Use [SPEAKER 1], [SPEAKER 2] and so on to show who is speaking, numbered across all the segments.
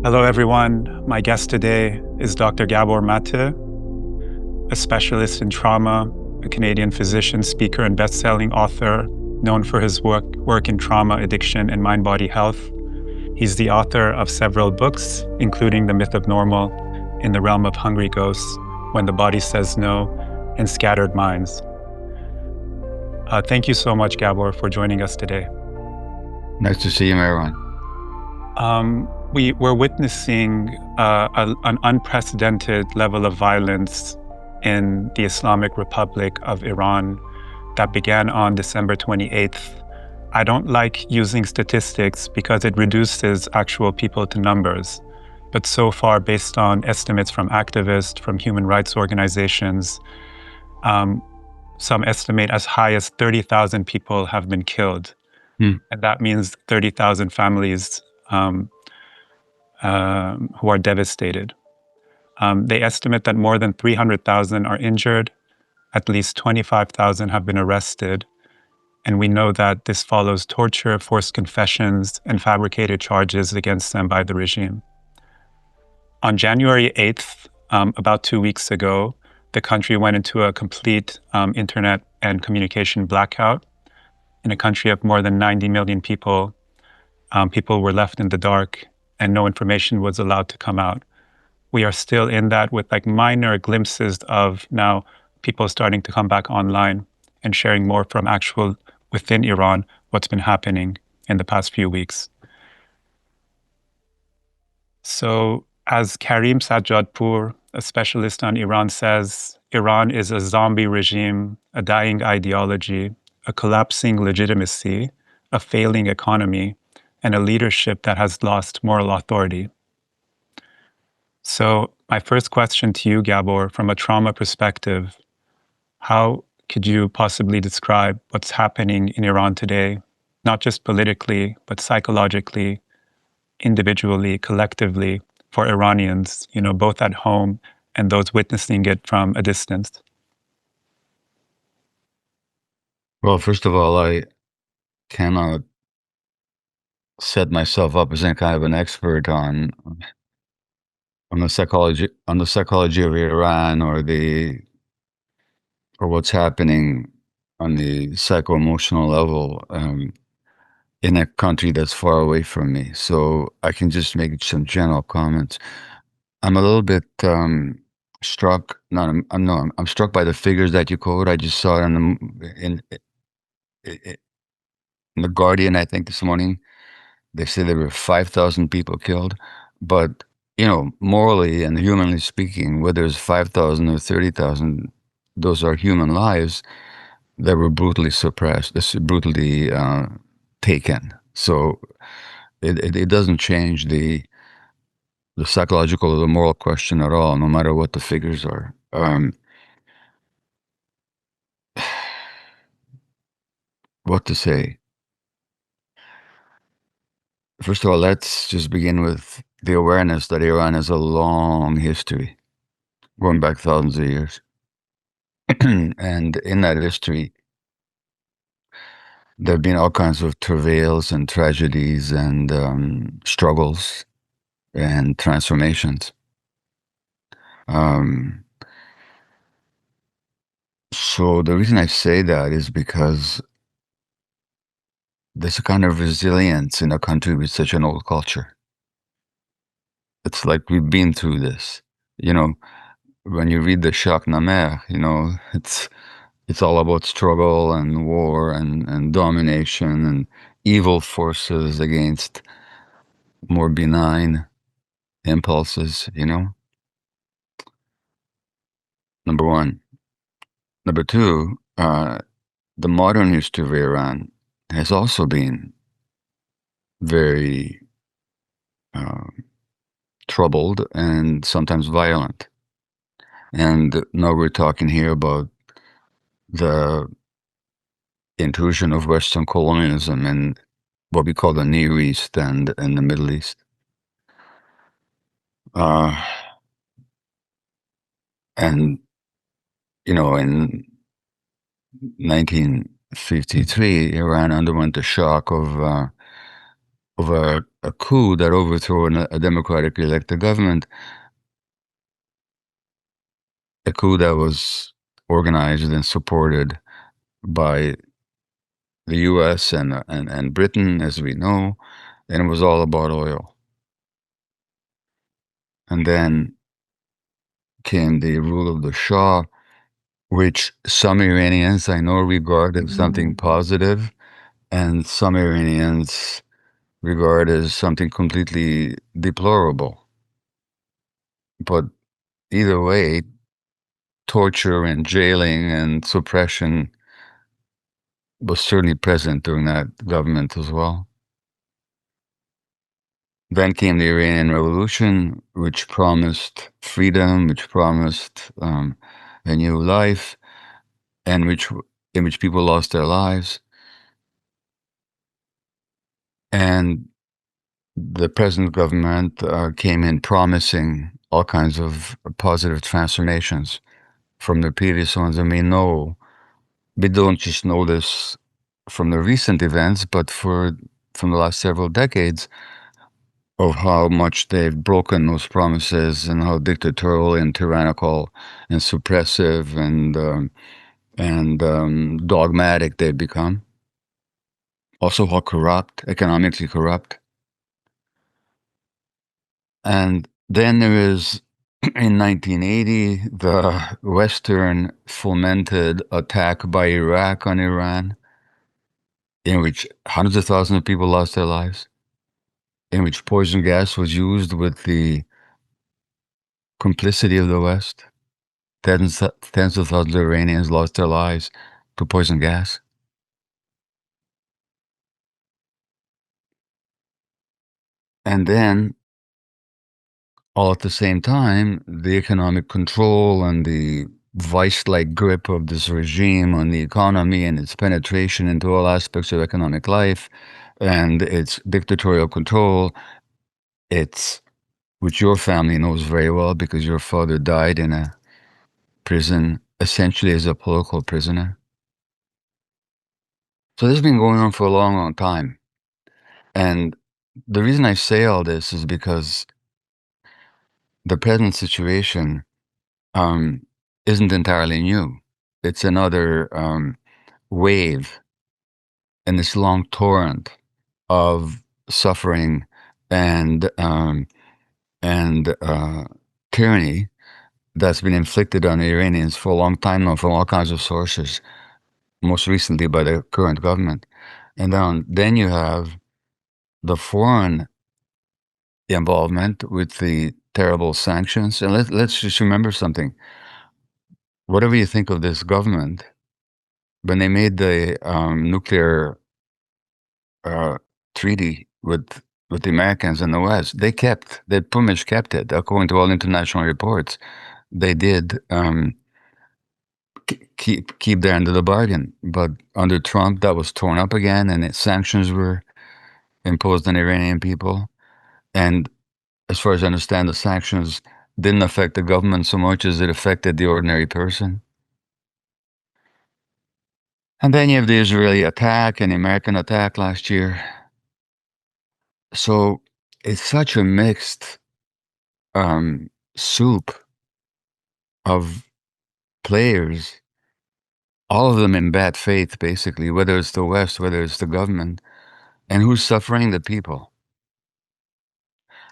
[SPEAKER 1] Hello, everyone. My guest today is Dr. Gabor Maté, a specialist in trauma, a Canadian physician, speaker, and best-selling author known for his work in trauma, addiction, and mind-body health. He's the author of several books, including The Myth of Normal, In the Realm of Hungry Ghosts, When the Body Says No, and Scattered Minds. Thank you so much, Gabor, for joining us today.
[SPEAKER 2] Nice to see you, Marwan.
[SPEAKER 1] We're witnessing an unprecedented level of violence in the Islamic Republic of Iran that began on December 28th. I don't like using statistics because it reduces actual people to numbers. But so far, based on estimates from activists, from human rights organizations, some estimate as high as 30,000 people have been killed. And that means 30,000 families who are devastated. They estimate that more than 300,000 are injured, at least 25,000 have been arrested, and we know that this follows torture, forced confessions, and fabricated charges against them by the regime. On January 8th, about 2 weeks ago, the country went into a complete internet and communication blackout. In a country of more than 90 million people, people were left in the dark and no information was allowed to come out. We are still in that with like minor glimpses of now people starting to come back online and sharing more from actual within Iran, what's been happening in the past few weeks. So as Karim Sajjadpour, a specialist on Iran, says, Iran is a zombie regime, a dying ideology, a collapsing legitimacy, a failing economy, and a leadership that has lost moral authority. So my first question to you, Gabor, from a trauma perspective, how could you possibly describe what's happening in Iran today, not just politically, but psychologically, individually, collectively, for Iranians, both at home and those witnessing it from a distance?
[SPEAKER 2] Well, first of all, I cannot set myself up as any kind of an expert on the psychology of Iran or what's happening on the psycho-emotional level in a country that's far away from me. So I can just make some general comments. I'm a little bit struck. No, I'm struck by the figures that you quote. I just saw it in the Guardian, I think, this morning. They say there were 5,000 people killed, but morally and humanly speaking, whether it's 5,000 or 30,000, those are human lives that were brutally suppressed, brutally taken. So it doesn't change the psychological or the moral question at all, no matter what the figures are. What to say? First of all, let's just begin with the awareness that Iran has a long history, going back thousands of years. And in that history, there have been all kinds of travails and tragedies and struggles and transformations. So the reason I say that is because there's a kind of resilience in a country with such an old culture. It's like we've been through this. When you read the Shahnameh, it's all about struggle and war and domination and evil forces against more benign impulses, Number one. Number two, the modern history of Iran has also been very troubled and sometimes violent. And now we're talking here about the intrusion of Western colonialism in what we call the Near East and the Middle East. And, in 1953, Iran underwent the shock of of a coup that overthrew a democratically elected government, a coup that was organized and supported by the U.S. and Britain, as we know, and it was all about oil. And then came the rule of the Shah, which some Iranians I know regard as something positive, and some Iranians regard as something completely deplorable. But either way, torture and jailing and suppression was certainly present during that government as well. Then came the Iranian Revolution, which promised freedom, which promised a new life, and in which people lost their lives. And the present government came in promising all kinds of positive transformations from the previous ones. And we don't just know this from the recent events, but from the last several decades of how much they've broken those promises and how dictatorial and tyrannical and suppressive and dogmatic they've become. Also, how corrupt, economically corrupt. And then there is, in 1980, the Western fomented attack by Iraq on Iran, in which hundreds of thousands of people lost their lives, in which poison gas was used with the complicity of the West. Tens of thousands of Iranians lost their lives to poison gas. And then, all at the same time, the economic control and the vice-like grip of this regime on the economy and its penetration into all aspects of economic life and its dictatorial control, which your family knows very well because your father died in a prison, essentially as a political prisoner. So this has been going on for a long, long time. And the reason I say all this is because the present situation isn't entirely new. It's another wave in this long torrent of suffering and um, and tyranny that's been inflicted on the Iranians for a long time now from all kinds of sources, most recently by the current government. And then you have the foreign involvement with the terrible sanctions. And let's just remember something. Whatever you think of this government, when they made the nuclear uh, treaty with the Americans and the West, they pretty much kept it, according to all international reports. They did keep their end of the bargain, but under Trump, that was torn up again, and sanctions were imposed on Iranian people. And as far as I understand, the sanctions didn't affect the government so much as it affected the ordinary person. And then you have the Israeli attack and the American attack last year. So it's such a mixed soup of players, all of them in bad faith, basically, whether it's the West, whether it's the government, and who's suffering? The people.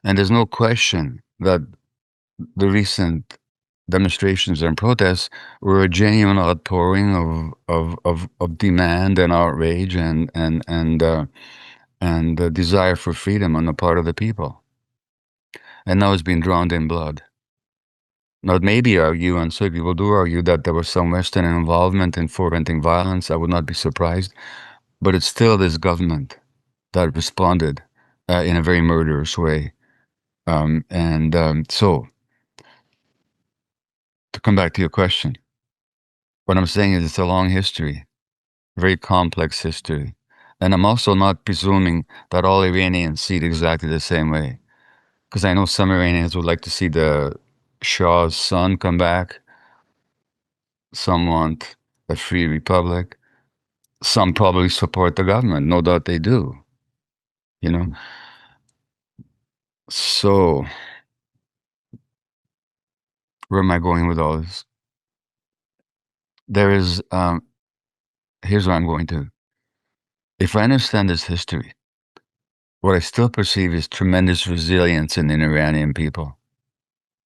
[SPEAKER 2] And there's no question that the recent demonstrations and protests were a genuine outpouring of demand and outrage and desire for freedom on the part of the people. And now it's been drowned in blood. Now, it may be argue, and so people do argue, that there was some Western involvement in fomenting violence. I would not be surprised. But it's still this government that responded in a very murderous way. So, to come back to your question, what I'm saying is it's a long history, very complex history. And I'm also not presuming that all Iranians see it exactly the same way. Because I know some Iranians would like to see the Shah's son come back. Some want a free republic. Some probably support the government. No doubt they do. you know. So where am I going with all this? There is, here's where I'm going to. If I understand this history, what I still perceive is tremendous resilience in the Iranian people.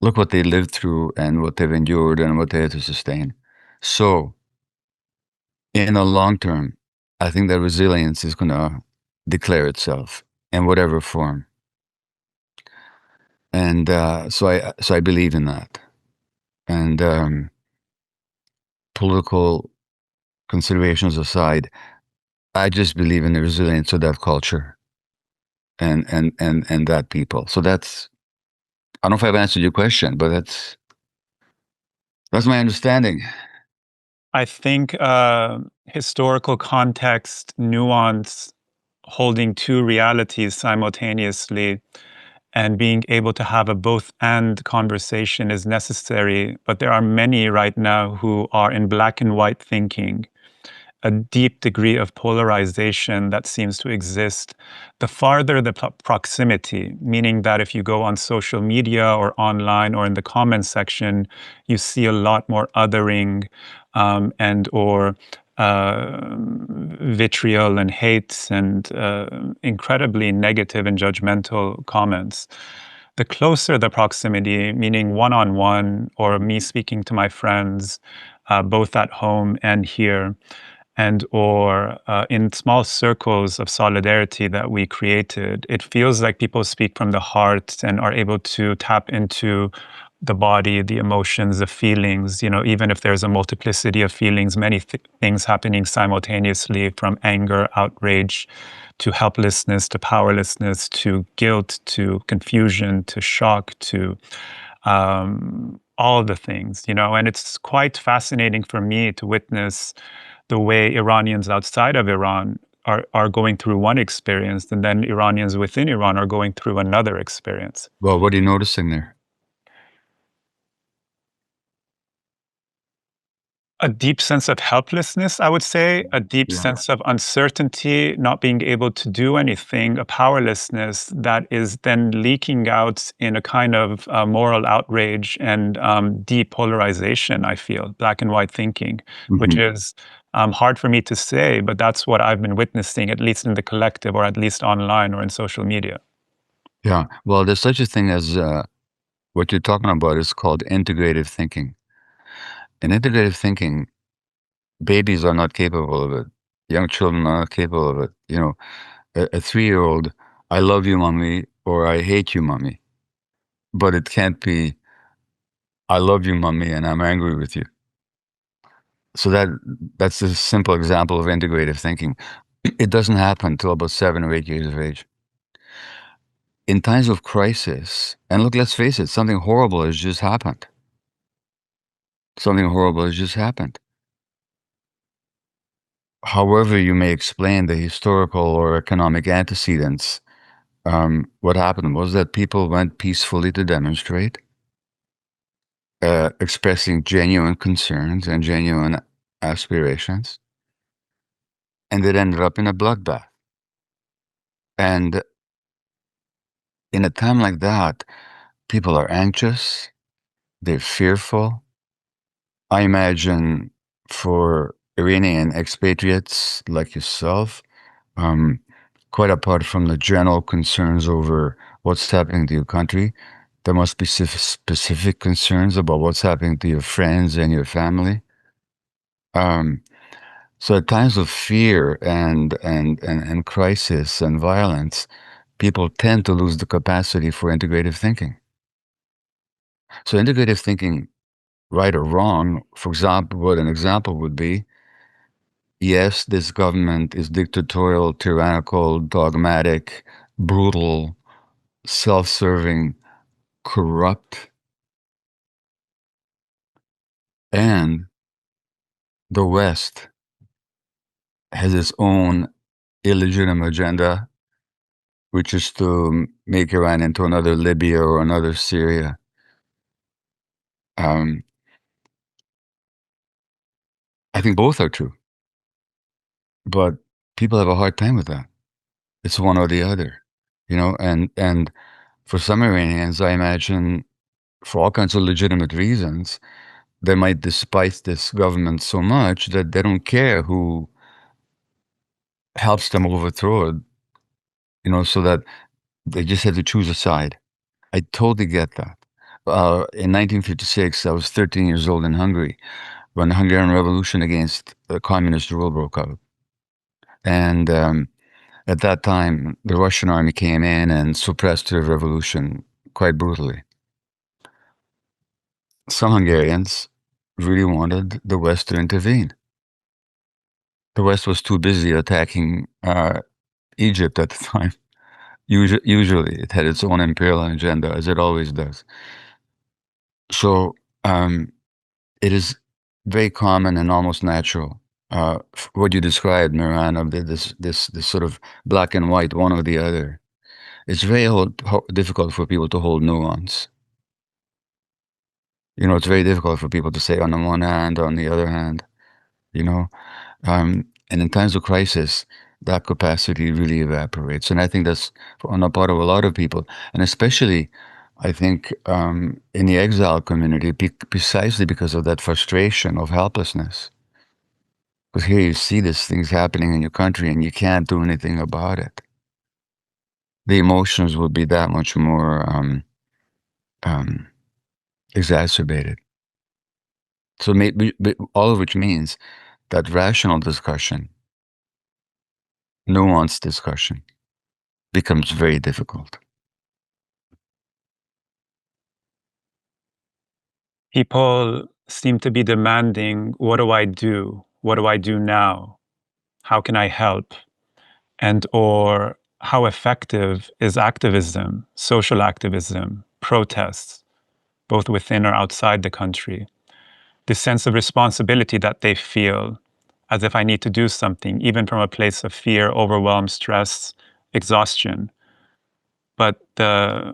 [SPEAKER 2] Look what they lived through and what they've endured and what they had to sustain. So, in the long term, I think that resilience is going to declare itself in whatever form. And so I believe in that. And political considerations aside, I just believe in the resilience of that culture and that people. So that's, I don't know if I've answered your question, but that's my understanding.
[SPEAKER 1] I think historical context, nuance, holding two realities simultaneously, and being able to have a both and conversation is necessary. But there are many right now who are in black and white thinking, a deep degree of polarization that seems to exist. The farther the proximity, meaning that if you go on social media or online or in the comments section, you see a lot more othering and or vitriol and hate and incredibly negative and judgmental comments. The closer the proximity, meaning one-on-one or me speaking to my friends, both at home and here, and or in small circles of solidarity that we created, it feels like people speak from the heart and are able to tap into the body, the emotions, the feelings, even if there's a multiplicity of feelings, many things happening simultaneously, from anger, outrage, to helplessness, to powerlessness, to guilt, to confusion, to shock, to all the things, and it's quite fascinating for me to witness the way Iranians outside of Iran are going through one experience, and then Iranians within Iran are going through another experience.
[SPEAKER 2] Well, what are you noticing there?
[SPEAKER 1] A deep sense of helplessness, I would say, a deep
[SPEAKER 2] Yeah.
[SPEAKER 1] sense of uncertainty, not being able to do anything, a powerlessness that is then leaking out in a kind of moral outrage and deep polarization, I feel, black and white thinking, which
[SPEAKER 2] Hmm.
[SPEAKER 1] is hard for me to say, but that's what I've been witnessing, at least in the collective, or at least online or in social media.
[SPEAKER 2] Yeah. Well, there's such a thing as what you're talking about is called integrative thinking. In integrative thinking, babies are not capable of it. Young children are not capable of it. A 3-year-old, I love you, mommy, or I hate you, mommy. But it can't be, I love you, mommy, and I'm angry with you. So that's a simple example of integrative thinking. It doesn't happen until about 7 or 8 years of age. In times of crisis, and look, let's face it, something horrible has just happened. Something horrible has just happened. However you may explain the historical or economic antecedents, what happened was that people went peacefully to demonstrate, expressing genuine concerns and genuine aspirations, and it ended up in a bloodbath. And in a time like that, people are anxious, they're fearful. I imagine for Iranian expatriates like yourself, um, quite apart from the general concerns over what's happening to your country, there must be specific concerns about what's happening to your friends and your family. Um, so at times of fear and crisis and violence, people tend to lose the capacity for integrative thinking. So integrative thinking, right or wrong, for example, what an example would be, yes, this government is dictatorial, tyrannical, dogmatic, brutal, self-serving, corrupt, and the West has its own illegitimate agenda, which is to make Iran into another Libya or another Syria. Um, I think both are true, but people have a hard time with that. It's one or the other. and for some Iranians, I imagine, for all kinds of legitimate reasons, they might despise this government so much that they don't care who helps them overthrow it, so that they just have to choose a side. I totally get that. In 1956, I was 13 years old in Hungary when the Hungarian Revolution against communist rule broke out. And at that time, the Russian army came in and suppressed the revolution quite brutally. Some Hungarians really wanted the West to intervene. The West was too busy attacking Egypt at the time. Usually, it had its own imperial agenda, as it always does. So it is very common and almost natural. What you described, Miran, of this sort of black and white, one or the other. It's very difficult for people to hold nuance. It's very difficult for people to say on the one hand, on the other hand. You know, and in times of crisis, that capacity really evaporates. And I think that's on the part of a lot of people, and especially, I think, in the exile community, precisely because of that frustration of helplessness. Because here you see these things happening in your country and you can't do anything about it. The emotions will be that much more um, exacerbated. So maybe, all of which means that rational discussion, nuanced discussion, becomes very difficult.
[SPEAKER 1] People seem to be demanding, what do I do? What do I do now? How can I help? And or how effective is activism, social activism, protests, both within or outside the country? This sense of responsibility that they feel as if I need to do something, even from a place of fear, overwhelm, stress, exhaustion. But the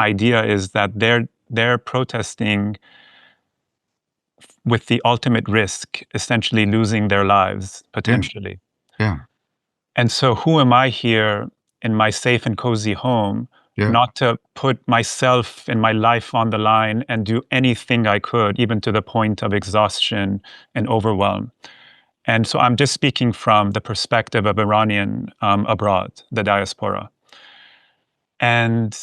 [SPEAKER 1] idea is that they're protesting with the ultimate risk, essentially losing their lives potentially.
[SPEAKER 2] Yeah.
[SPEAKER 1] And so who am I here in my safe and cozy home,
[SPEAKER 2] Yeah.
[SPEAKER 1] not to put myself and my life on the line and do anything I could, even to the point of exhaustion and overwhelm? And so I'm just speaking from the perspective of Iranian abroad, the diaspora. And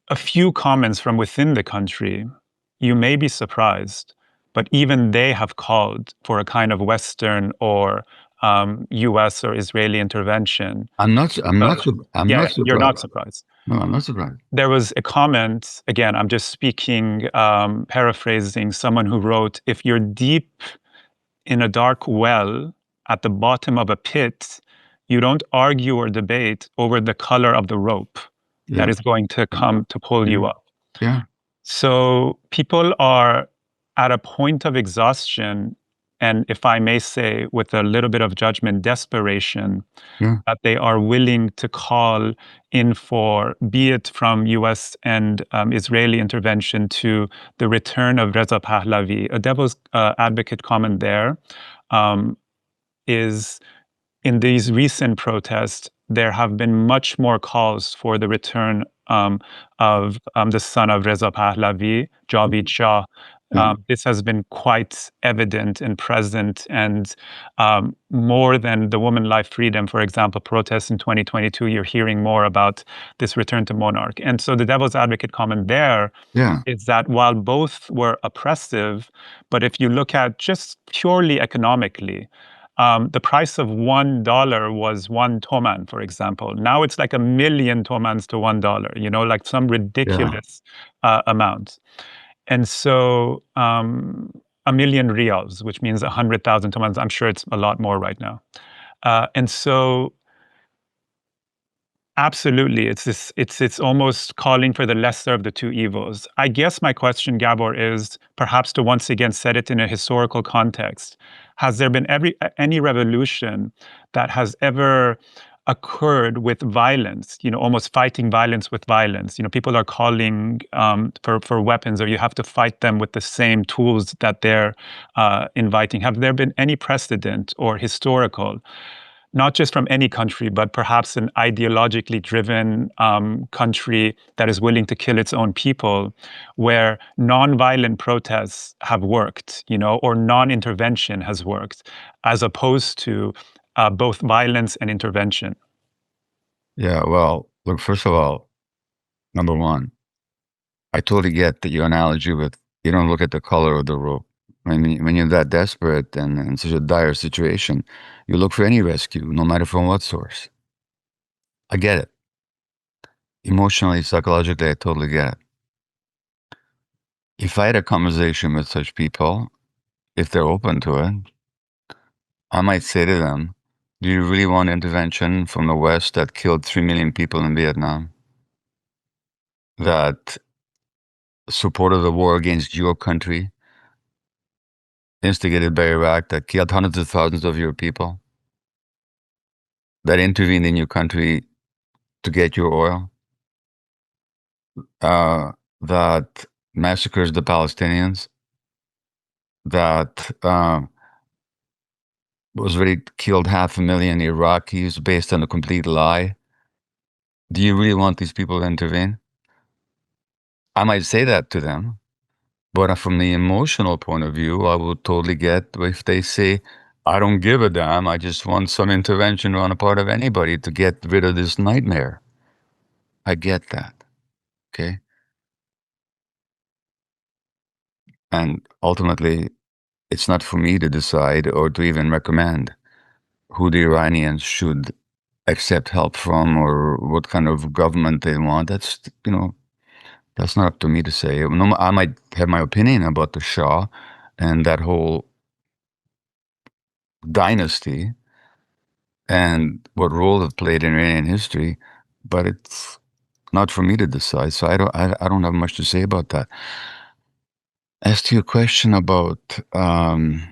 [SPEAKER 1] a few comments from within the country, you may be surprised, but even they have called for a kind of Western or US or Israeli intervention.
[SPEAKER 2] I'm not
[SPEAKER 1] You're not
[SPEAKER 2] surprised.
[SPEAKER 1] surprised.
[SPEAKER 2] No, I'm not surprised.
[SPEAKER 1] There was a comment, again, I'm just speaking, paraphrasing someone who wrote, if you're deep in a dark well at the bottom of a pit, you don't argue or debate over the color of the rope that
[SPEAKER 2] Yeah.
[SPEAKER 1] is going to come to pull you
[SPEAKER 2] Yeah.
[SPEAKER 1] up.
[SPEAKER 2] Yeah.
[SPEAKER 1] So people are at a point of exhaustion, and if I may say, with a little bit of judgment, desperation,
[SPEAKER 2] Yeah.
[SPEAKER 1] that they are willing to call in for, be it from US and Israeli intervention, to the return of Reza Pahlavi. A devil's advocate comment there is, in these recent protests, there have been much more calls for the return of the son of Reza Pahlavi, Javid Shah.
[SPEAKER 2] Yeah.
[SPEAKER 1] This has been quite evident and present, and more than the Women Life Freedom, for example, protests in 2022, you're hearing more about this return to monarch. And so the devil's advocate comment there
[SPEAKER 2] Yeah.
[SPEAKER 1] is that while both were oppressive, but if you look at just purely economically, the price of $1 was 1 toman, for example. Now it's like 1 million tomans to $1, like some
[SPEAKER 2] Yeah.
[SPEAKER 1] ridiculous amount. And so 1 million rials, which means 100,000 tomans, I'm sure it's a lot more right now. And so absolutely, it's almost calling for the lesser of the two evils. I guess my question, Gabor, is perhaps to once again set it in a historical context. Has there been any revolution that has ever occurred with violence? Almost fighting violence with violence. People are calling for weapons, or you have to fight them with the same tools that they're inviting. Have there been any precedent or historical not just from any country, but perhaps an ideologically driven country that is willing to kill its own people, where nonviolent protests have worked, or non-intervention has worked, as opposed to both violence and intervention.
[SPEAKER 2] Yeah, well, look, first of all, number one, I totally get that your analogy with you don't look at the color of the rope. I mean, when you're that desperate and in such a dire situation, you look for any rescue, no matter from what source. I get it. Emotionally, psychologically, I totally get it. If I had a conversation with such people, if they're open to it, I might say to them, do you really want intervention from the West that killed 3 million people in Vietnam? That supported the war against your country, instigated by Iraq, that killed hundreds of thousands of your people, that intervened in your country to get your oil, uh, that massacres the Palestinians, that was ready to kill 500,000 Iraqis based on a complete lie. Do you really want these people to intervene? I might say that to them, but from the emotional point of view, I will totally get if they say, I don't give a damn, I just want some intervention on the part of anybody to get rid of this nightmare. I get that, okay? And ultimately, it's not for me to decide or to even recommend who the Iranians should accept help from or what kind of government they want. That's, that's not up to me to say. I might have my opinion about the Shah and that whole dynasty and what role it played in Iranian history, but it's not for me to decide. So I don't have much to say about that. As to your question about the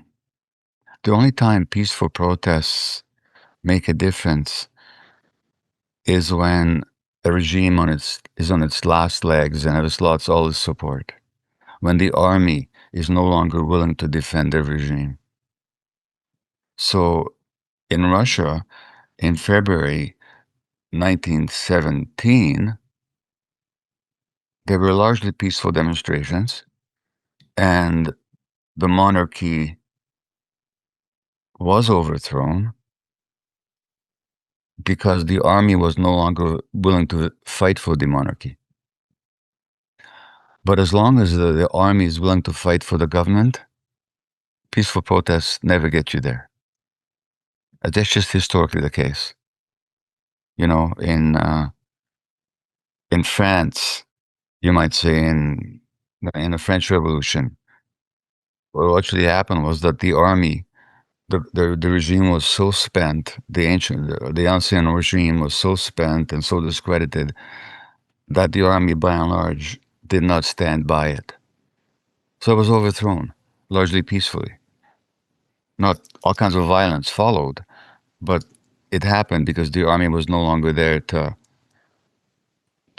[SPEAKER 2] only time peaceful protests make a difference is when a regime is on its last legs and has lost all its support. When the army is no longer willing to defend the regime. So in Russia, in February 1917, there were largely peaceful demonstrations, and the monarchy was overthrown because the army was no longer willing to fight for the monarchy. But as long as the army is willing to fight for the government, peaceful protests never get you there. That's just historically the case. In France, you might say in the French Revolution, what actually happened was that the army, the regime was so spent, the ancien regime was so spent and so discredited that the army, by and large, did not stand by it. So it was overthrown, largely peacefully. Not all kinds of violence followed, but it happened because the army was no longer there to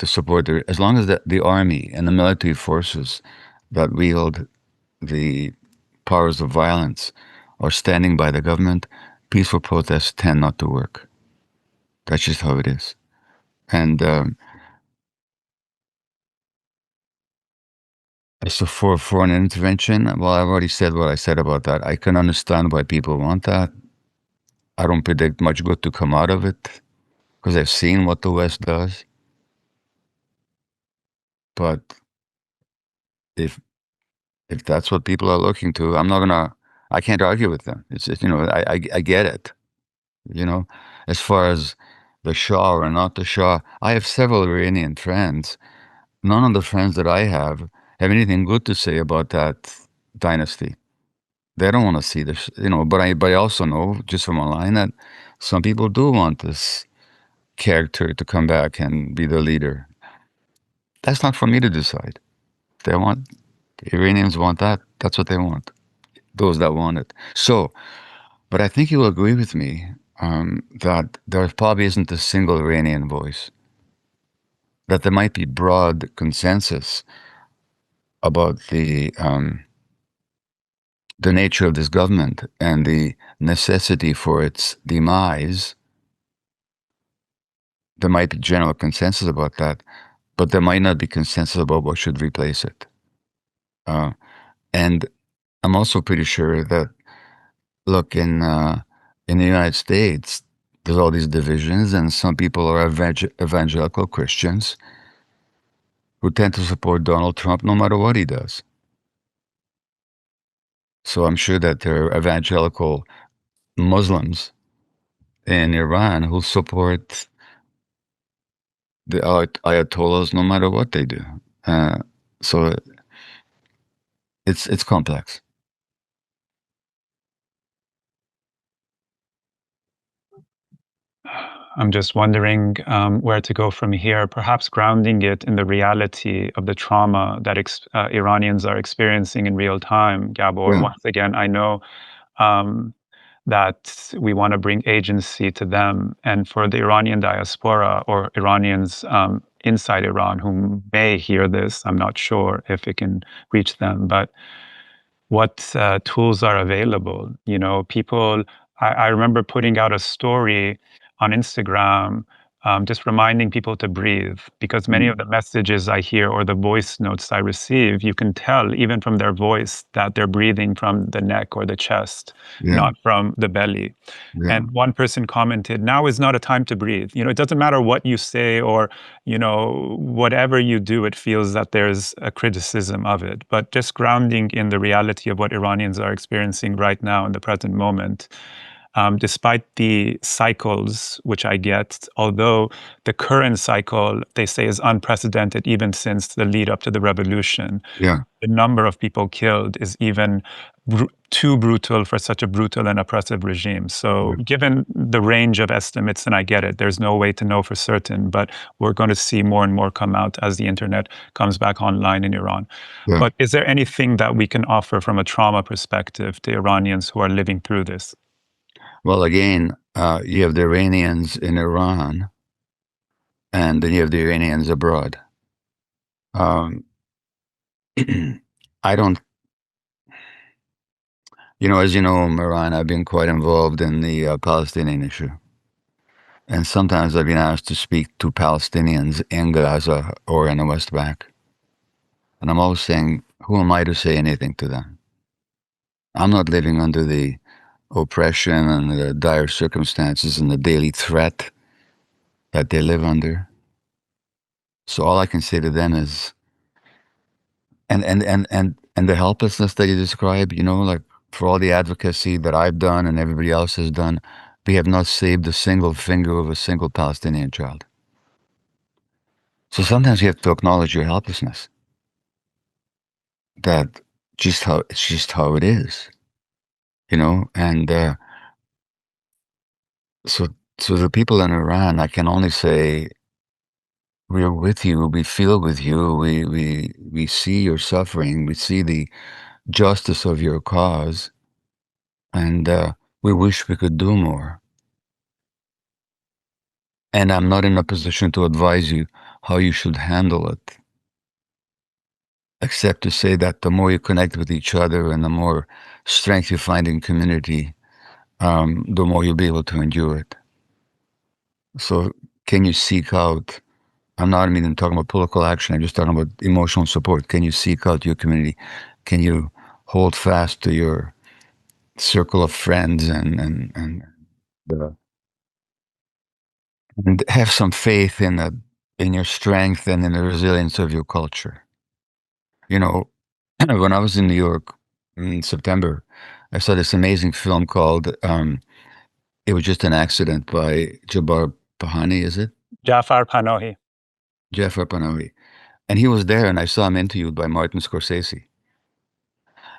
[SPEAKER 2] support as long as the army and the military forces that wield the powers of violence are standing by the government, peaceful protests tend not to work. That's just how it is. And as for an intervention, well, I've already said what I said about that. I can understand why people want that. I don't predict much good to come out of it because I've seen what the West does. But if that's what people are looking to, I can't argue with them. I get it. As far as the Shah or not the Shah, I have several Iranian friends. None of the friends that I have anything good to say about that dynasty. They don't want to see this, but I also know just from online that some people do want this character to come back and be the leader. That's not for me to decide. They want, the Iranians want that. That's what they want. Those that want it. So, but I think you will agree with me that there probably isn't a single Iranian voice, that there might be broad consensus about the the nature of this government and the necessity for its demise, there might be general consensus about that, but there might not be consensus about what should replace it. And I'm also pretty sure that, look, in the United States, there's all these divisions, and some people are evangelical Christians who tend to support Donald Trump no matter what he does. So I'm sure that there are evangelical Muslims in Iran who support the Ayatollahs no matter what they do. Uh, so it's complex.
[SPEAKER 1] I'm just wondering where to go from here, perhaps grounding it in the reality of the trauma that Iranians are experiencing in real time. Gabor,
[SPEAKER 2] Yeah,
[SPEAKER 1] once again, I know um, that we want to bring agency to them. And for the Iranian diaspora or Iranians inside Iran who may hear this, I'm not sure if it can reach them, but what tools are available? You know, people, I remember putting out a story on Instagram. Just reminding people to breathe, because many of
[SPEAKER 2] mm,
[SPEAKER 1] the messages I hear or the voice notes I receive, you can tell even from their voice that they're breathing from the neck or the chest,
[SPEAKER 2] yeah,
[SPEAKER 1] not from the belly.
[SPEAKER 2] yeah,
[SPEAKER 1] And one person commented, now is not a time to breathe. You know, it doesn't matter what you say or, you know, whatever you do, it feels that there's a criticism of it. But just grounding in the reality of what Iranians are experiencing right now in the present moment. Despite the cycles, which I get, although the current cycle, they say, is unprecedented even since the lead up to the revolution,
[SPEAKER 2] yeah,
[SPEAKER 1] the number of people killed is even too brutal for such a brutal and oppressive regime. So,
[SPEAKER 2] yeah,
[SPEAKER 1] given the range of estimates, and I get it, there's no way to know for certain, but we're going to see more and more come out as the internet comes back online in Iran.
[SPEAKER 2] yeah.
[SPEAKER 1] But is there anything that we can offer from a trauma perspective to Iranians who are living through this?
[SPEAKER 2] Well, again, you have the Iranians in Iran, and then you have the Iranians abroad. Um, I don't, as you know, Miran, I've been quite involved in the Palestinian issue. And sometimes I've been asked to speak to Palestinians in Gaza or in the West Bank. And I'm always saying, who am I to say anything to them? I'm not living under the oppression and the dire circumstances and the daily threat that they live under. So all I can say to them is, and the helplessness that you describe, like for all the advocacy that I've done and everybody else has done, we have not saved a single finger of a single Palestinian child. So sometimes you have to acknowledge your helplessness, that it's just how it is, and so so the people in Iran, I can only say, we're with you, we feel with you, we see your suffering, we see the justice of your cause, and we wish we could do more. And I'm not in a position to advise you how you should handle it, except to say that the more you connect with each other and the more strength you find in community, the more you'll be able to endure it. So, can you seek out? I'm not even talking about political action. I'm just talking about emotional support. Can you seek out your community? Can you hold fast to your circle of friends the, and have some faith in your strength and in the resilience of your culture? You know, when I was in New York in September, I saw this amazing film called "It Was Just an Accident" by Jabbar Pahani. Is it
[SPEAKER 1] Jafar Panahi.
[SPEAKER 2] Jafar Panahi? And he was there, and I saw him interviewed by Martin Scorsese.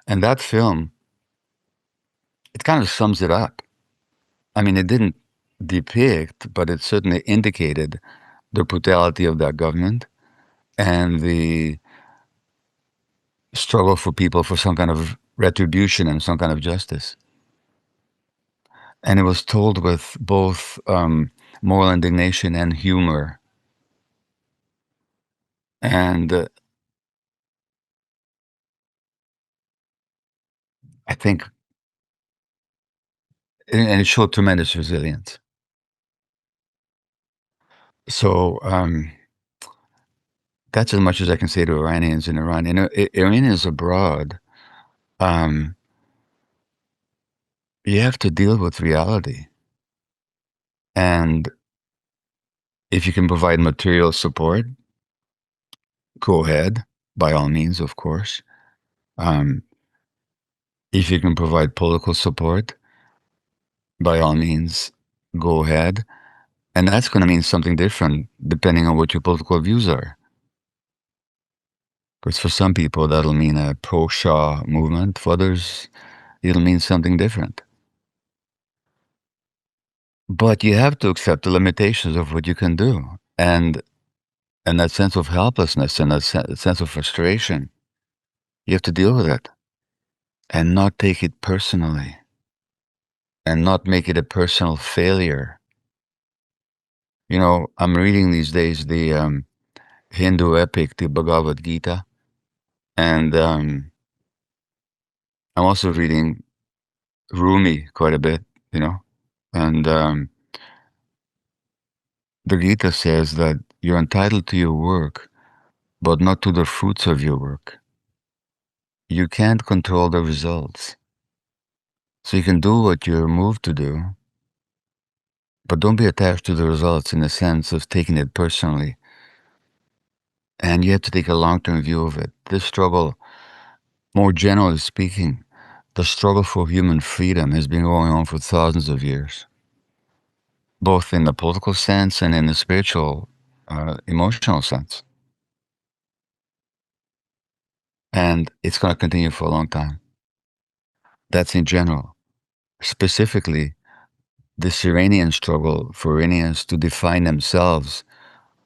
[SPEAKER 2] And that film, it kind of sums it up. I mean, it didn't depict, but it certainly indicated the brutality of that government and the struggle for people for some kind of retribution and some kind of justice. And it was told with both moral indignation and humor. And I think, and it showed tremendous resilience. So that's as much as I can say to Iranians in Iran. Iranians abroad, um, you have to deal with reality. And if you can provide material support, go ahead, by all means, of course. Um, if you can provide political support, by all means, go ahead. And that's going to mean something different depending on what your political views are. Because for some people, that'll mean a pro-Shah movement. For others, it'll mean something different. But you have to accept the limitations of what you can do. And that sense of helplessness and that sense of frustration, you have to deal with it and not take it personally and not make it a personal failure. You know, I'm reading these days the Hindu epic, the Bhagavad Gita, and I'm also reading Rumi quite a bit, you know, and the Gita says that you're entitled to your work, but not to the fruits of your work. You can't control the results. So you can do what you're moved to do, but don't be attached to the results in the sense of taking it personally. And you have to take a long-term view of it. This struggle, more generally speaking, the struggle for human freedom has been going on for thousands of years, both in the political sense and in the spiritual, emotional sense. And it's going to continue for a long time. That's in general. Specifically, this Iranian struggle for Iranians to define themselves,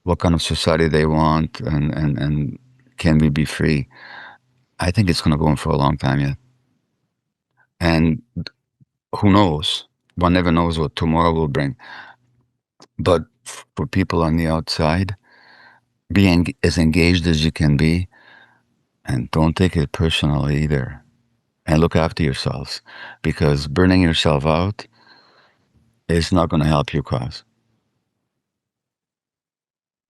[SPEAKER 2] what kind of society they want, and can we be free? I think it's going to go on for a long time yet. And who knows? One never knows what tomorrow will bring. But for people on the outside, be as engaged as you can be, and don't take it personally either. And look after yourselves, because burning yourself out is not going to help your cause.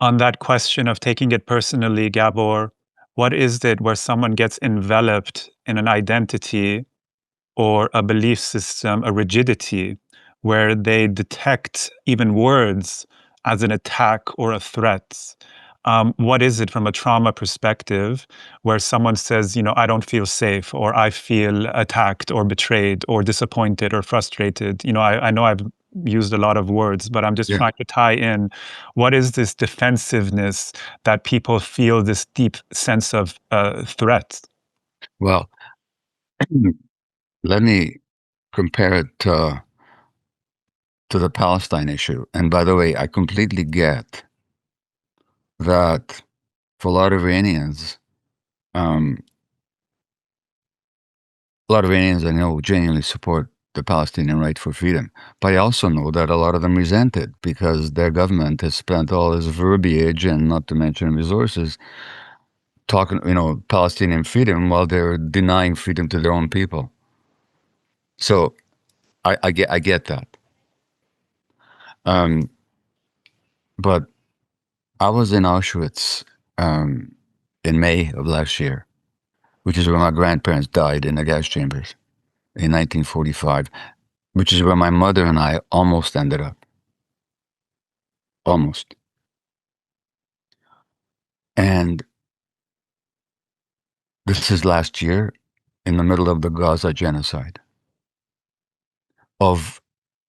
[SPEAKER 1] On that question of taking it personally, Gabor, what is it where someone gets enveloped in an identity or a belief system, a rigidity, where they detect even words as an attack or a threat? What is it from a trauma perspective where someone says, I don't feel safe, or I feel attacked or betrayed or disappointed or frustrated? I know I've used a lot of words, but I'm just
[SPEAKER 2] Yeah.
[SPEAKER 1] trying to tie in what is this defensiveness that people feel this deep sense of threat?
[SPEAKER 2] Well, let me compare it to the Palestine issue. And by the way, I completely get that for a lot of Iranians, um, a lot of Iranians I know genuinely support the Palestinian right for freedom. But I also know that a lot of them resent it because their government has spent all this verbiage and not to mention resources talking, Palestinian freedom while they're denying freedom to their own people. So I get that. Um, but I was in Auschwitz um, in May of last year, which is where my grandparents died in the gas chambers in 1945, which is where my mother and I almost ended up. Almost. And this is last year in the middle of the Gaza genocide, of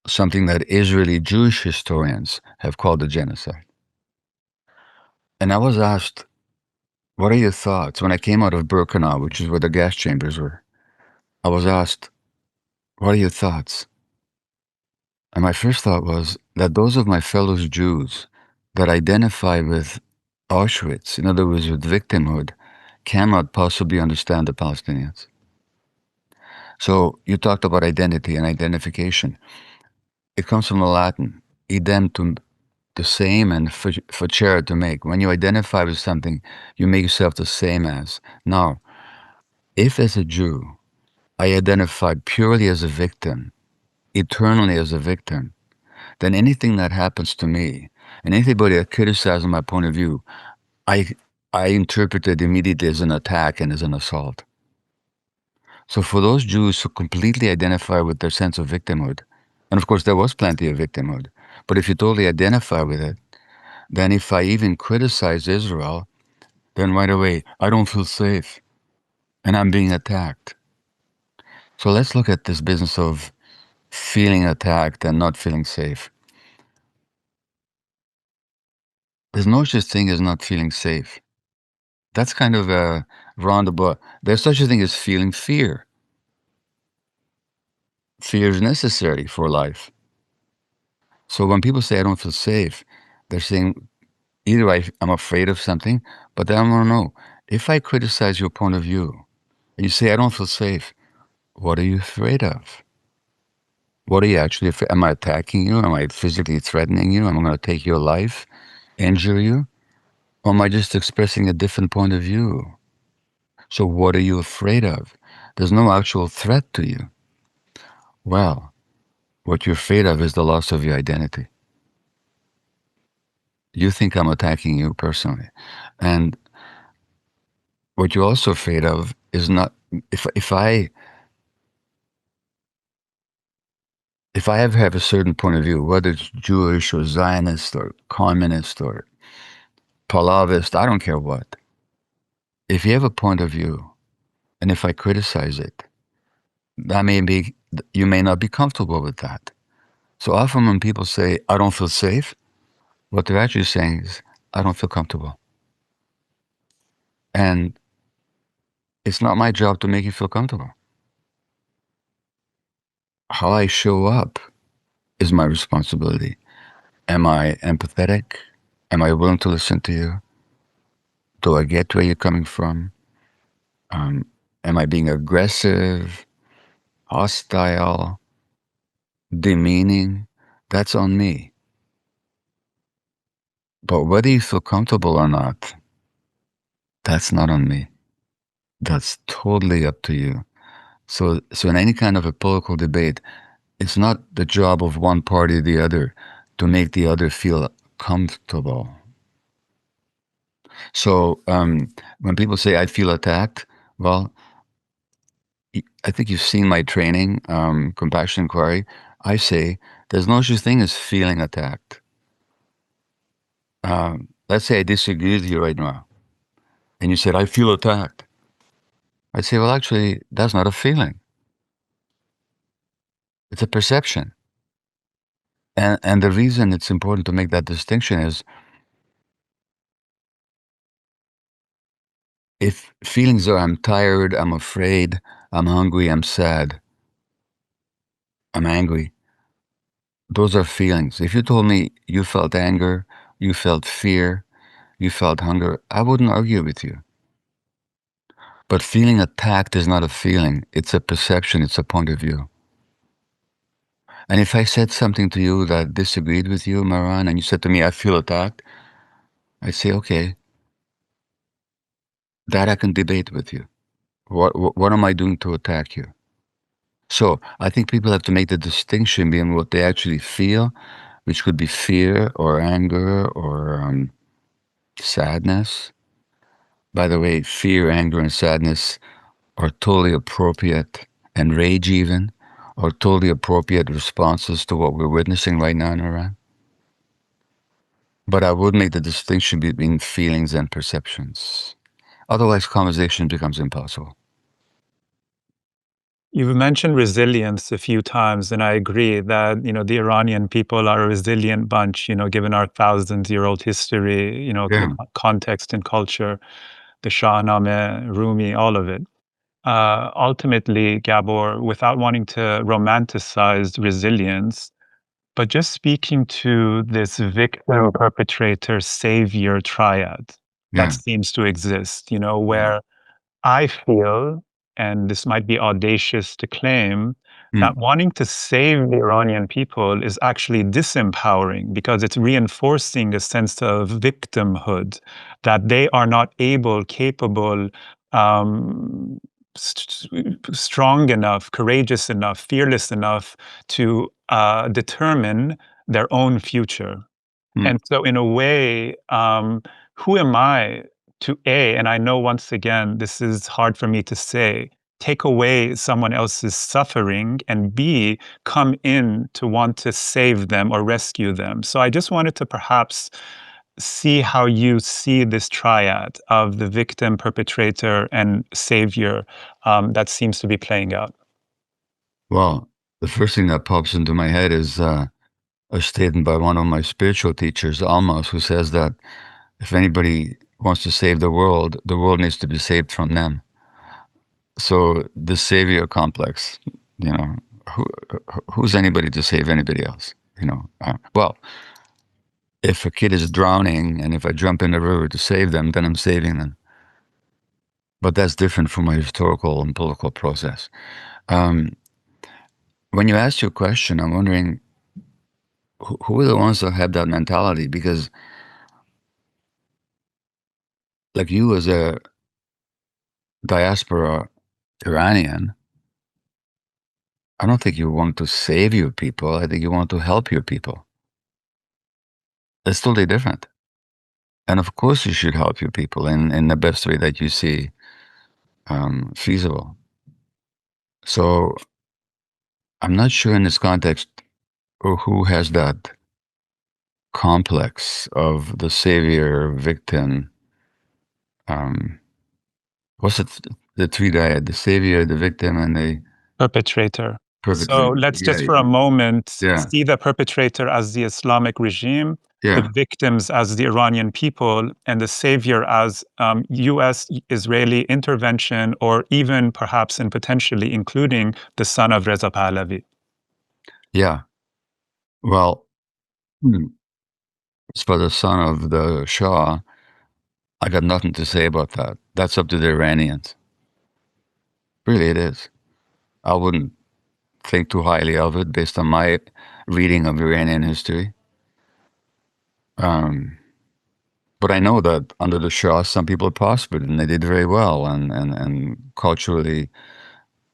[SPEAKER 2] something that Israeli Jewish historians have called a genocide. And I was asked, what are your thoughts? When I came out of Birkenau, which is where the gas chambers were, I was asked, what are your thoughts? And my first thought was that those of my fellow Jews that identify with Auschwitz, in other words, with victimhood, cannot possibly understand the Palestinians. So you talked about identity and identification. It comes from the Latin, idem, the same, and facere, to make. When you identify with something, you make yourself the same as. Now, if as a Jew, I identify purely as a victim, eternally as a victim, then anything that happens to me and anybody that criticizes my point of view, I I interpret it immediately as an attack and as an assault. So for those Jews who completely identify with their sense of victimhood, and of course there was plenty of victimhood, but if you totally identify with it, then if I even criticize Israel, then right away I don't feel safe and I'm being attacked. So let's look at this business of feeling attacked and not feeling safe. There's no such thing as not feeling safe. That's kind of a roundabout. There's such a thing as feeling fear. Fear is necessary for life. So when people say I don't feel safe, they're saying either I'm afraid of something, but then I want to know, if I criticize your point of view and you say I don't feel safe, what are you afraid of? What are you actually afraid? Am I attacking you? Am I physically threatening you? Am I going to take your life, injure you? Or am I just expressing a different point of view? So what are you afraid of? There's no actual threat to you. Well, what you're afraid of is the loss of your identity. You think I'm attacking you personally. And what you're also afraid of is not if I ever have a certain point of view, whether it's Jewish or Zionist or communist or Polarized, I don't care what. If you have a point of view, and if I criticize it, that may be you may not be comfortable with that. So often when people say I don't feel safe, what they're actually saying is I don't feel comfortable. And it's not my job to make you feel comfortable. How I show up is my responsibility. Am I empathetic? Am I willing to listen to you? Do I get where you're coming from? Am I being aggressive, hostile, demeaning? That's on me. But whether you feel comfortable or not, that's not on me. That's totally up to you. So in any kind of a political debate, it's not the job of one party or the other to make the other feel comfortable. So when people say I feel attacked, well, I think you've seen my training, Compassion Inquiry. I say there's no such thing as feeling attacked. Let's say I disagree with you right now, and you said, I feel attacked. I'd say, well, actually, that's not a feeling. It's a perception. And the reason it's important to make that distinction is if feelings are I'm tired, I'm afraid, I'm hungry, I'm sad, I'm angry, those are feelings. If you told me you felt anger, you felt fear, you felt hunger, I wouldn't argue with you. But feeling attacked is not a feeling. It's a perception. It's a point of view. And if I said something to you that disagreed with you, Maran, and you said to me, I feel attacked, I'd say, okay, that I can debate with you. What am I doing to attack you? So I think people have to make the distinction between what they actually feel, which could be fear or anger or sadness. By the way, fear, anger, and sadness are totally appropriate, and rage even, are totally appropriate responses to what we're witnessing right now in Iran. But I would make the distinction between feelings and perceptions. Otherwise, conversation becomes impossible.
[SPEAKER 1] You've mentioned resilience a few times, and I agree that, the Iranian people are a resilient bunch, given our thousands-year-old history, the
[SPEAKER 2] Yeah.
[SPEAKER 1] context and culture, the Shahnameh, Rumi, all of it. Ultimately, Gabor, without wanting to romanticize resilience, but just speaking to this victim, perpetrator, savior triad that
[SPEAKER 2] Yeah.
[SPEAKER 1] seems to exist,
[SPEAKER 2] Yeah.
[SPEAKER 1] where I feel, and this might be audacious to claim, that
[SPEAKER 2] Mm.
[SPEAKER 1] wanting to save the Iranian people is actually disempowering because it's reinforcing a sense of victimhood, that they are not able, capable, um, strong enough, courageous enough, fearless enough to determine their own future.
[SPEAKER 2] Hmm.
[SPEAKER 1] And so, in a way, who am I to A, and I know once again, this is hard for me to say, take away someone else's suffering, and B, come in to want to save them or rescue them. So I just wanted to perhaps see how you see this triad of the victim, perpetrator, and savior that seems to be playing out.
[SPEAKER 2] Well, the first thing that pops into my head is a statement by one of my spiritual teachers, Almas, who says that if anybody wants to save the world needs to be saved from them. So the savior complex, you know, who, who's anybody to save anybody else? Well, if a kid is drowning and if I jump in the river to save them, then I'm saving them. But that's different from my historical and political process. Um, when you ask your question, I'm wondering who are the ones that have that mentality? Because, like you as a diaspora Iranian, I don't think you want to save your people. I think you want to help your people. That's totally different. And of course, you should help your people in the best way that you see feasible. So I'm not sure in this context who has that complex of the savior, victim. Um, what's it? The three dyad: the savior, the victim, and the
[SPEAKER 1] Perpetrator. So
[SPEAKER 2] perpetrator.
[SPEAKER 1] let's
[SPEAKER 2] Yeah,
[SPEAKER 1] just for a moment
[SPEAKER 2] yeah,
[SPEAKER 1] see the perpetrator as the Islamic regime, the
[SPEAKER 2] yeah,
[SPEAKER 1] victims as the Iranian people, and the savior as US Israeli intervention, or even perhaps and potentially including the son of Reza Pahlavi.
[SPEAKER 2] yeah. Well, as for the son of the Shah, I got nothing to say about that. That's up to the Iranians. Really, it is. I wouldn't think too highly of it based on my reading of Iranian history. Um, but I know that under the Shah, some people prospered and they did very well. And culturally,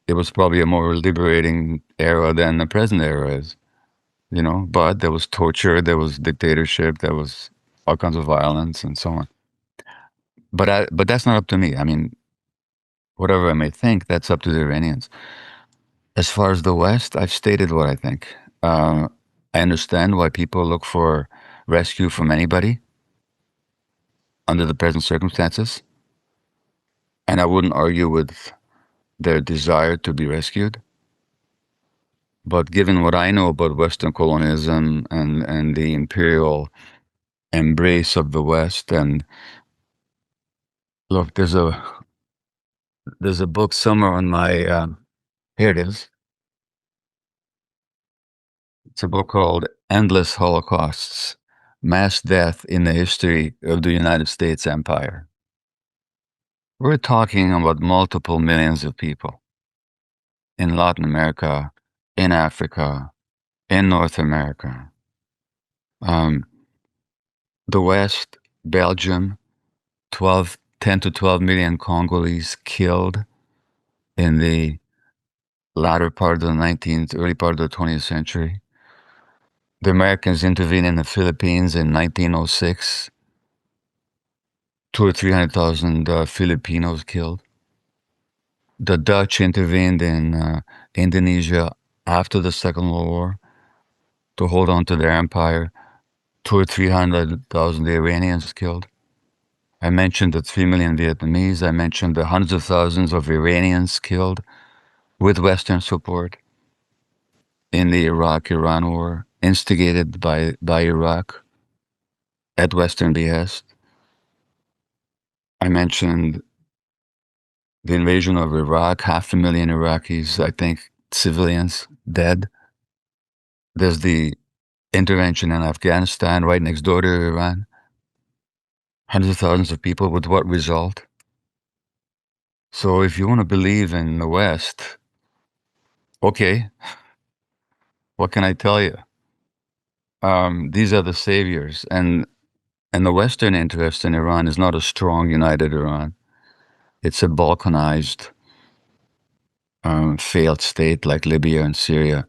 [SPEAKER 2] it was probably a more liberating era than the present era is, But there was torture, there was dictatorship, there was all kinds of violence and so on. But that's not up to me. I mean, whatever I may think, that's up to the Iranians. As far as the West, I've stated what I think. I understand why people look for rescue from anybody under the present circumstances, and I wouldn't argue with their desire to be rescued. But given what I know about Western colonialism and the imperial embrace of the West, and look, there's a book somewhere on my here it is. It's a book called Endless Holocausts: Mass Death in the History of the United States Empire. We're talking about multiple millions of people in Latin America, in Africa, in North America. Um, the West, Belgium, 10 to 12 million Congolese killed in the latter part of the 19th, early part of the 20th century. The Americans intervened in the Philippines in 1906. Two or 300,000 Filipinos killed. The Dutch intervened in Indonesia after the Second World War to hold on to their empire. Two or 300,000 Iranians killed. I mentioned the 3 million Vietnamese. I mentioned the hundreds of thousands of Iranians killed with Western support in the Iraq-Iran war, instigated by Iraq at Western behest. I mentioned the invasion of Iraq, 500,000 Iraqis, I think, civilians dead. There's the intervention in Afghanistan right next door to Iran. Hundreds of thousands of people with what result? So if you want to believe in the West, okay, what can I tell you? These are the saviors. And the Western interest in Iran is not a strong, united Iran. It's a balkanized, failed state like Libya and Syria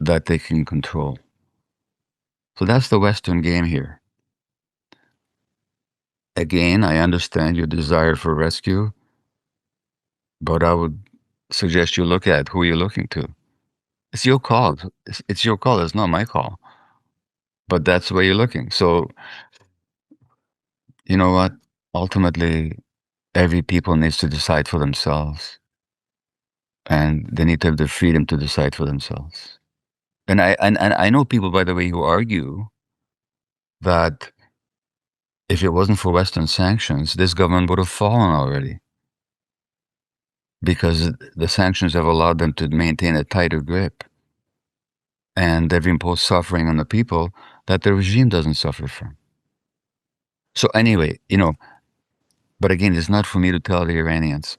[SPEAKER 2] that they can control. So that's the Western game here. Again, I understand your desire for rescue, but I would suggest you look at who you're looking to. It's your call. It's your call. It's not my call. But that's where you're looking. So, you know what? Ultimately, every people needs to decide for themselves, and they need to have the freedom to decide for themselves. And I know people, by the way, who argue that if it wasn't for Western sanctions, this government would have fallen already because the sanctions have allowed them to maintain a tighter grip, and they've imposed suffering on the people that the regime doesn't suffer from. So anyway, but again, it's not for me to tell the Iranians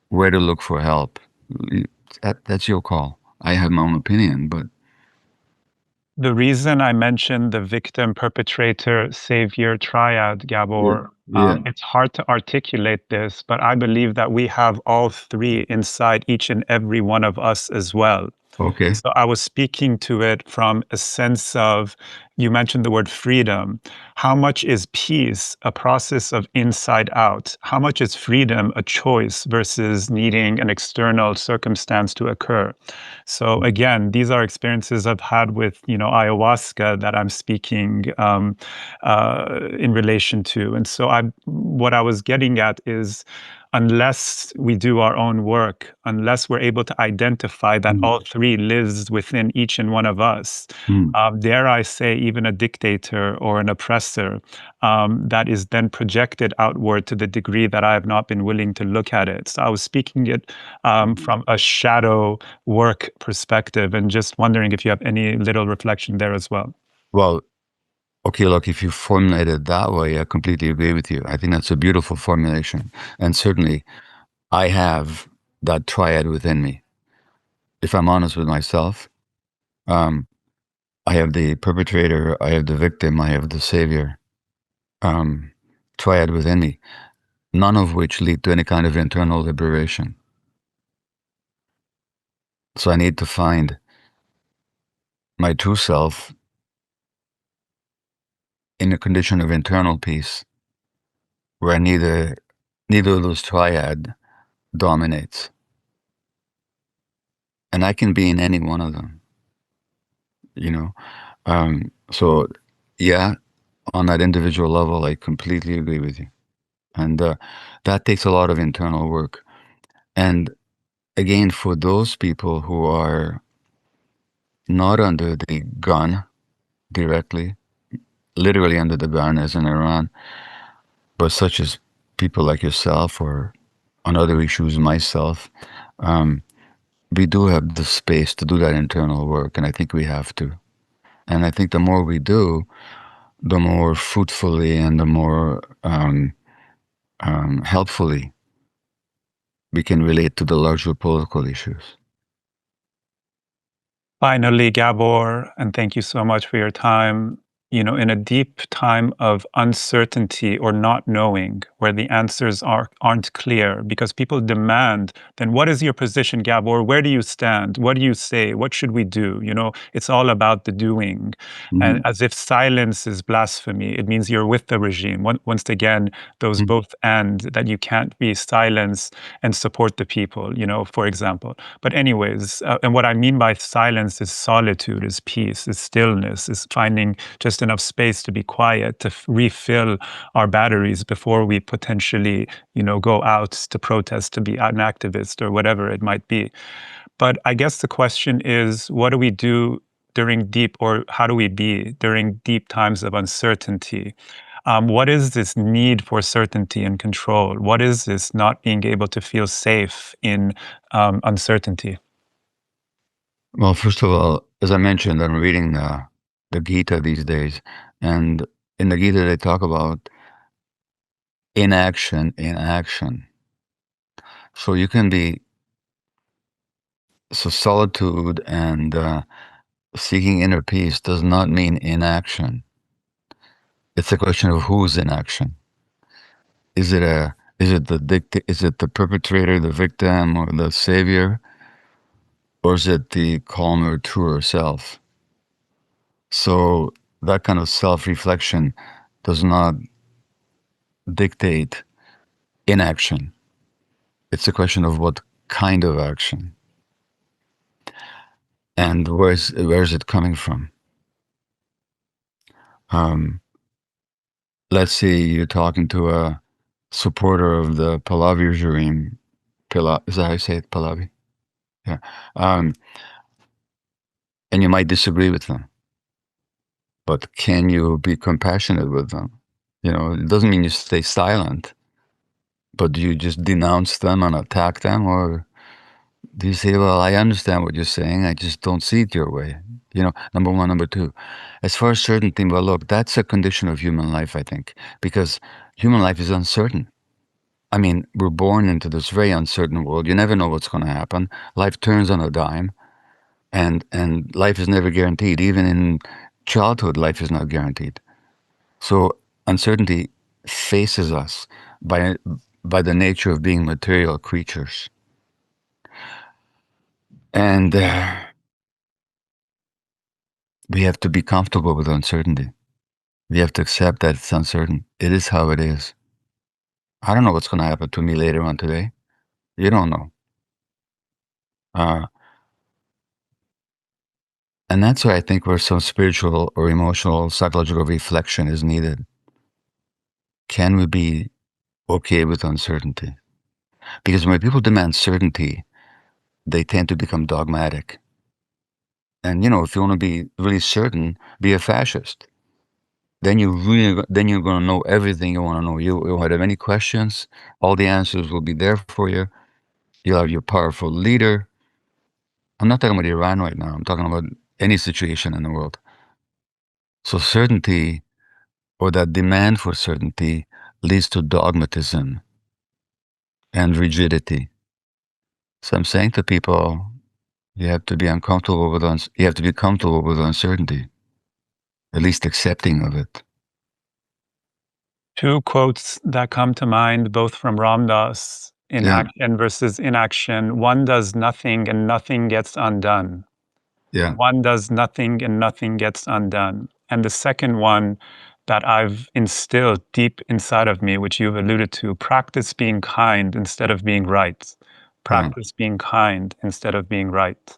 [SPEAKER 2] where to look for help. That's your call. I have my own opinion, but
[SPEAKER 1] The reason I mentioned the victim, perpetrator, savior triad,
[SPEAKER 2] yeah,
[SPEAKER 1] Gabor,
[SPEAKER 2] yeah,
[SPEAKER 1] it's hard to articulate this, but I believe that we have all three inside each and every one of us as well.
[SPEAKER 2] okay.
[SPEAKER 1] So I was speaking to it from a sense of, you mentioned the word freedom. How much is peace a process of inside out? How much is freedom a choice versus needing an external circumstance to occur? So again, these are experiences I've had with, ayahuasca that I'm speaking in relation to. And so what I was getting at is, unless we do our own work, unless we're able to identify that
[SPEAKER 2] Mm,
[SPEAKER 1] all three lives within each and one of us,
[SPEAKER 2] mm.
[SPEAKER 1] dare I say, even a dictator or an oppressor, that is then projected outward to the degree that I have not been willing to look at it. So I was speaking it from a shadow work perspective, and just wondering if you have any little reflection there as well.
[SPEAKER 2] Well, okay, look, if you formulate it that way, I completely agree with you. I think that's a beautiful formulation. And certainly, I have that triad within me. If I'm honest with myself, um, I have the perpetrator, I have the victim, I have the savior um, triad within me, none of which lead to any kind of internal liberation. So I need to find my true self in a condition of internal peace where neither of those triad dominates. And I can be in any one of them, you know? So yeah, on that individual level, I completely agree with you. And that takes a lot of internal work. And again, for those people who are not under the gun directly, literally under the gun as in Iran, but such as people like yourself or on other issues myself, um, we do have the space to do that internal work, and I think we have to. And I think the more we do, the more fruitfully and the more helpfully we can relate to the larger political issues.
[SPEAKER 1] Finally, Gabor, and thank you so much for your time. In a deep time of uncertainty or not knowing, where the answers aren't clear, because people demand, then what is your position, Gabor? Where do you stand? What do you say? What should we do? It's all about the doing. And
[SPEAKER 2] Mhm.
[SPEAKER 1] as if silence is blasphemy, it means you're with the regime. Once again, those
[SPEAKER 2] Mhm.
[SPEAKER 1] both end, that you can't be silence and support the people, for example. But anyways, and what I mean by silence is solitude, is peace, is stillness, is finding just enough space to be quiet, to refill our batteries before we potentially, go out to protest, to be an activist or whatever it might be. But I guess the question is, what do we do during deep, or how do we be during deep times of uncertainty? What is this need for certainty and control? What is this not being able to feel safe in uncertainty?
[SPEAKER 2] Well, first of all, as I mentioned, I'm reading the Gita these days, and in the Gita they talk about inaction, inaction. So you can be so solitude and seeking inner peace does not mean inaction. It's a question of who's in action. Is it the perpetrator, the victim, or the savior? or is it the calmer, truer self? So that kind of self-reflection does not dictate inaction. It's a question of what kind of action and where's it coming from. Um, let's say you're talking to a supporter of the Pahlavi regime. Is that how you say it? Pahlavi? Yeah. Um, and you might disagree with them, but can you be compassionate with them? You know, it doesn't mean you stay silent, but do you just denounce them and attack them, or do you say, well, I understand what you're saying, I just don't see it your way? You know, number one. Number two, as far as certainty, well, look, that's a condition of human life, I think, because human life is uncertain. I mean, we're born into this very uncertain world. You never know what's going to happen. Life turns on a dime, and life is never guaranteed. Even in childhood, life is not guaranteed. So uncertainty faces us by the nature of being material creatures, and we have to be comfortable with uncertainty. We have to accept that it's uncertain. It is how it is. I don't know what's going to happen to me later on today. You don't know. Uh, and that's why I think where some spiritual or emotional, psychological reflection is needed. Can we be okay with uncertainty? Because when people demand certainty, they tend to become dogmatic. And you know, if you want to be really certain, be a fascist. Then you're going to know everything you want to know. You won't have any questions. All the answers will be there for you. You'll have your powerful leader. I'm not talking about Iran right now. I'm talking about any situation in the world. So certainty, or that demand for certainty, leads to dogmatism and rigidity. So I'm saying to people, you have to be uncomfortable with you have to be comfortable with uncertainty, at least accepting of it.
[SPEAKER 1] Two quotes that come to mind, both from Ram Dass: in
[SPEAKER 2] Yeah,
[SPEAKER 1] action versus inaction. One does nothing and nothing gets undone.
[SPEAKER 2] yeah,
[SPEAKER 1] One does nothing and nothing gets undone. And the second one that I've instilled deep inside of me, which you've alluded to: practice being kind instead of being right.
[SPEAKER 2] yeah.
[SPEAKER 1] Practice being kind instead of being right.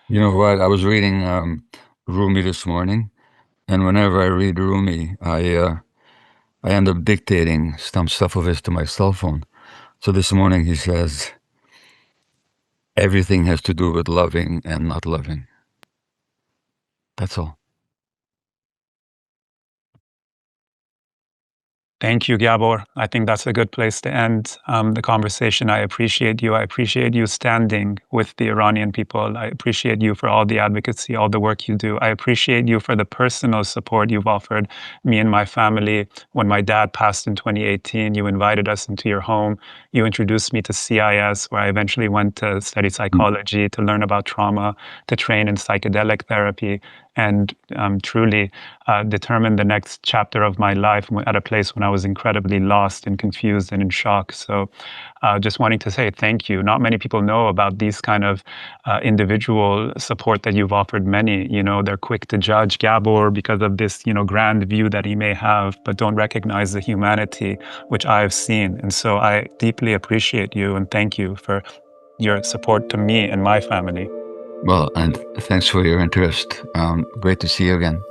[SPEAKER 2] You know what? I was reading Rumi this morning, and whenever I read Rumi, I end up dictating some stuff of his to my cell phone. So this morning he says, everything has to do with loving and not loving. That's all.
[SPEAKER 1] Thank you, Gabor. I think that's a good place to end the conversation. I appreciate you. I appreciate you standing with the Iranian people. I appreciate you for all the advocacy, all the work you do. I appreciate you for the personal support you've offered me and my family. When my dad passed in 2018, you invited us into your home. You introduced me to CIS, where I eventually went to study psychology, to learn about trauma, to train in psychedelic therapy, and truly determine the next chapter of my life at a place when I was incredibly lost and confused and in shock. So just wanting to say thank you. Not many people know about these kind of individual support that you've offered many. You know, they're quick to judge Gabor because of this, you know, grand view that he may have, but don't recognize the humanity which I've seen. And so I deeply appreciate you and thank you for your support to me and my family.
[SPEAKER 2] Well, and thanks for your interest. Great to see you again.